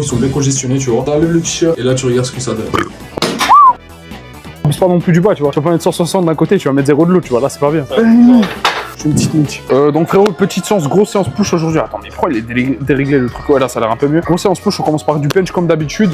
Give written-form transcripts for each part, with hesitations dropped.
Ils sont bien congestionnés, tu vois. T'enlèves le t-shirt et là tu regardes ce que ça donne. Abuse pas non plus du bas, tu vois. Tu vas pas mettre 160 d'un côté, tu vas mettre 0 de l'autre, tu vois. Là, c'est pas bien. Je fais une petite niche. Donc frérot, petite séance, grosse séance push aujourd'hui. Attends, mais pourquoi il est déréglé le truc? Ouais, là, ça a l'air un peu mieux. Grosse séance push, on commence par du bench comme d'habitude.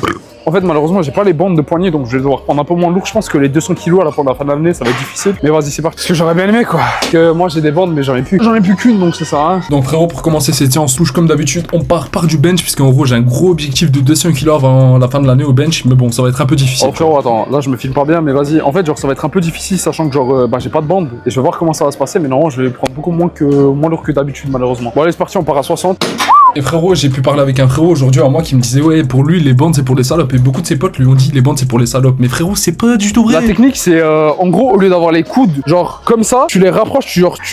En fait, malheureusement, j'ai pas les bandes de poignée, donc je vais devoir prendre un peu moins lourd. Je pense que les 200 kg à la fin de l'année, ça va être difficile. Mais vas-y, c'est parti. Parce que j'aurais bien aimé, quoi. Parce que moi, j'ai des bandes, mais j'en ai plus. J'en ai plus qu'une, donc ça sert à rien. Donc frérot, pour commencer cette séance push comme d'habitude, on part par du bench, puisqu'en gros, j'ai un gros objectif de 200 kg avant la fin de l'année au bench. Mais bon, ça va être un peu difficile. Oh frérot, attends, là, je me filme pas bien, mais vas-y. En fait, genre, ça va être un peu difficile, sachant que genre, j'ai pas de bande. Et je vais voir comment ça va se passer, mais non, je vais prendre beaucoup moins lourd que d'habitude, malheureusement. Bon, allez, c'est parti, on part à 60. Et frérot, j'ai pu parler avec un frérot aujourd'hui à moi qui me disait ouais, pour lui les bandes c'est pour les salopes, et beaucoup de ses potes lui ont dit les bandes c'est pour les salopes. Mais frérot, c'est pas du tout vrai. La technique c'est en gros, au lieu d'avoir les coudes genre comme ça, tu les rapproches,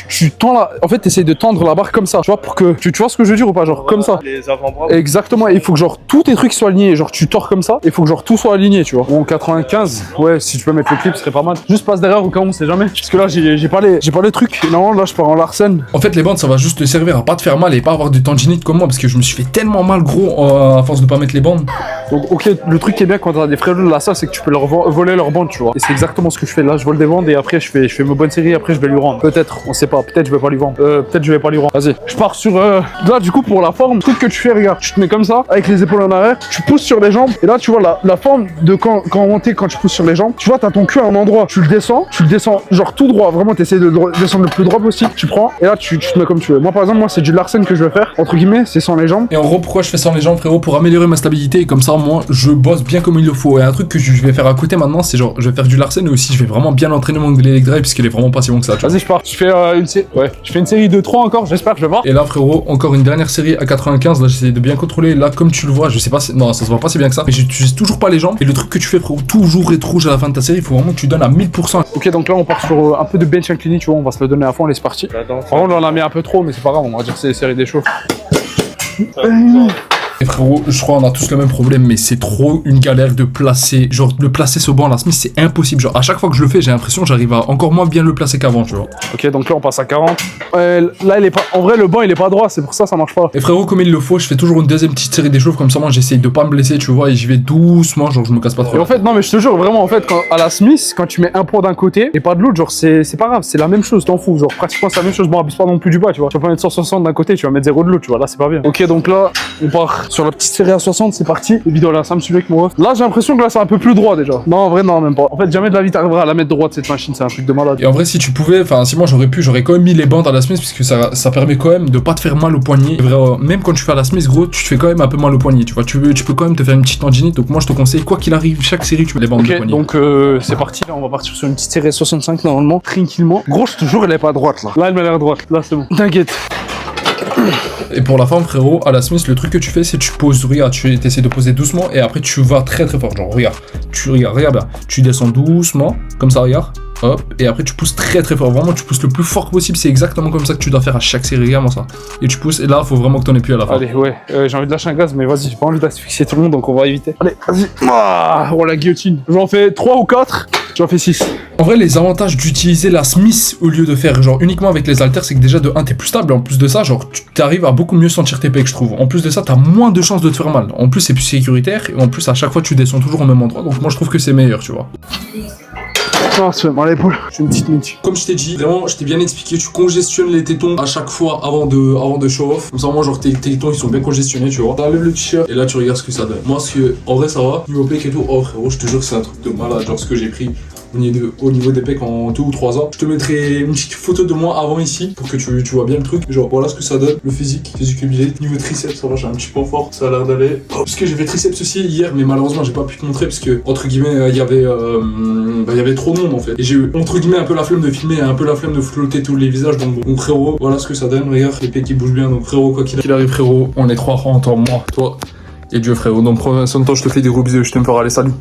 tu tends la... En fait, t'essayes de tendre la barre comme ça, tu vois, pour que tu vois ce que je veux dire ou pas, genre comme ça. Les avant-bras. Exactement, il faut que genre tous tes trucs soient alignés, genre tu tords comme ça, il faut que genre tout soit aligné, tu vois. Bon, 95, ouais, si tu peux mettre le clip, ce serait pas mal. Juste passe derrière au cas où on sait jamais. Parce que là, j'ai pas les trucs. Non, là je pars en Larsen. En fait, les bandes ça va juste te servir à pas te faire mal et pas avoir du tendinite comme moi, parce que je me suis fait tellement mal gros à force de pas mettre les bandes. Donc ok, le truc qui est bien quand t'as des frères de la salle, c'est que tu peux leur voler leurs bandes, tu vois. Et c'est exactement ce que je fais là, je vole des bandes et après je fais mes bonnes séries, après je vais lui rendre. Peut-être, on sait pas, peut-être je vais pas lui vendre. Peut-être je vais pas lui rendre. Vas-y, je pars sur là du coup pour la forme, le truc que tu fais, regarde, tu te mets comme ça, avec les épaules en arrière, tu pousses sur les jambes, et là tu vois la forme de quand tu pousses sur les jambes, tu vois t'as ton cul à un endroit, tu le descends genre tout droit, vraiment t'essayes de descendre le plus droit possible, tu prends, et là tu te mets comme tu veux. Moi par exemple, c'est du Larsen que je vais faire, entre guillemets, c'est sans les jambes. Et en gros, pourquoi je fais sans les jambes, frérot? Pour améliorer ma stabilité, et comme ça moi je bosse bien comme il le faut. Et un truc que je vais faire à côté maintenant, c'est genre je vais faire du Larsen, et aussi je vais vraiment bien entraîner mon leg drive puisqu'il est vraiment pas si bon que ça. Vas-y, je pars, je fais une série de 3 encore, j'espère, je vais voir. Et là frérot, encore une dernière série à 95, là j'essaie de bien contrôler, là comme tu le vois, je sais pas si... non ça se voit pas si bien que ça, mais j'utilise toujours pas les jambes, et le truc que tu fais frérot, toujours être rouge à la fin de ta série, il faut vraiment que tu donnes à 1000%. Ok, donc là on part sur un peu de bench incliné, tu vois, on va se le donner à fond, allez c'est parti. Par contre là on a mis un peu trop, mais c'est pas grave, on va dire que c'est des séries des chauds. Et frérot, je crois on a tous le même problème, mais c'est trop une galère de placer, genre de placer ce banc à la Smith, c'est impossible. Genre à chaque fois que je le fais, j'ai l'impression que j'arrive à encore moins bien le placer qu'avant, tu vois. Ok, donc là on passe à 40. Là il est pas, en vrai le banc il est pas droit, c'est pour ça marche pas. Et frérot, comme il le faut, je fais toujours une deuxième petite série d'échauffe, comme ça moi j'essaye de pas me blesser, tu vois, et j'y vais doucement, genre je me casse pas trop. Et en fait non mais je te jure vraiment, en fait à la Smith, quand tu mets un poids d'un côté et pas de l'autre, genre c'est pas grave, c'est la même chose, t'en fous, genre pratiquement c'est la même chose. Bon, abuse pas non plus du bas, tu vois. Tu vas pas mettre 160 d'un côté, tu vas mettre 0 de l'autre, tu vois, là c'est pas bien. Ok, donc là on part sur la petite série à 60, c'est parti. Les vidéos là, ça me suit avec mon ref. Là j'ai l'impression que là c'est un peu plus droit déjà. Non en vrai non, même pas. En fait jamais de la vie t'arriveras à la mettre droite cette machine, c'est un truc de malade. Et en vrai si tu pouvais, enfin si moi j'aurais quand même mis les bandes à la Smith, puisque ça permet quand même de pas te faire mal au poignet. Et vrai, même quand tu fais à la Smith gros, tu te fais quand même un peu mal au poignet, tu vois. Tu peux quand même te faire une petite tendinite, donc moi je te conseille quoi qu'il arrive, chaque série tu mets les bandes de poignet. Donc c'est parti, là on va partir sur une petite série à 65 normalement, tranquillement. Gros je te jure elle est pas droite là. Là elle m'a l'air droite, là c'est bon. T'inquiète. Et pour la forme frérot, à la Smith, le truc que tu fais c'est tu poses, regarde, tu essaies de poser doucement et après tu vas très très fort, genre regarde là, tu descends doucement, comme ça regarde, hop, et après tu pousses très très fort, vraiment tu pousses le plus fort possible, c'est exactement comme ça que tu dois faire à chaque série, regarde-moi ça. Et tu pousses, et là faut vraiment que t'en aies plus à la fin. Allez ouais, j'ai envie de lâcher un gaz mais vas-y, j'ai pas envie d'asphyxier tout le monde donc on va éviter. Allez, vas-y. Oh la guillotine. J'en fais 3 ou 4, j'en fais 6. En vrai, les avantages d'utiliser la Smith au lieu de faire genre uniquement avec les haltères, c'est que déjà de 1 t'es plus stable, et en plus de ça, genre tu arrives à beaucoup mieux sentir tes pecs, je trouve. En plus de ça, t'as moins de chances de te faire mal. En plus, c'est plus sécuritaire, et en plus, à chaque fois, tu descends toujours au même endroit, donc moi je trouve que c'est meilleur, tu vois. Non, c'est mal à l'épaule, j'ai une petite niche. Comme je t'ai dit, vraiment, je t'ai bien expliqué, tu congestionnes les tétons à chaque fois avant de show off. Comme ça, moi, genre tes tétons ils sont bien congestionnés, tu vois. T'enlèves le t-shirt et là, tu regardes ce que ça donne. Moi, en vrai, ça va. Niveau pec et tout, oh frérot, je te jure que c'est un truc de malade, genre ce que j'ai pris au niveau des pecs en 2 ou 3 ans. Je te mettrai une petite photo de moi avant ici pour que tu vois bien le truc. Genre voilà ce que ça donne, le physique humilé. Niveau triceps, ça va, j'ai un petit point fort, ça a l'air d'aller. Parce que j'ai fait triceps aussi hier, mais malheureusement j'ai pas pu te montrer parce que entre guillemets il y avait trop de monde en fait. Et j'ai eu entre guillemets un peu la flemme de filmer, un peu la flemme de flotter tous les visages. Donc frérot, voilà ce que ça donne. Regarde les pecs qui bougent bien. Donc frérot, quoi qu'il arrive frérot, on est 3 rangs, moi, toi et Dieu frérot. Donc prends soin de toi, je te fais des gros bisous, je t'aime fort, allez salut.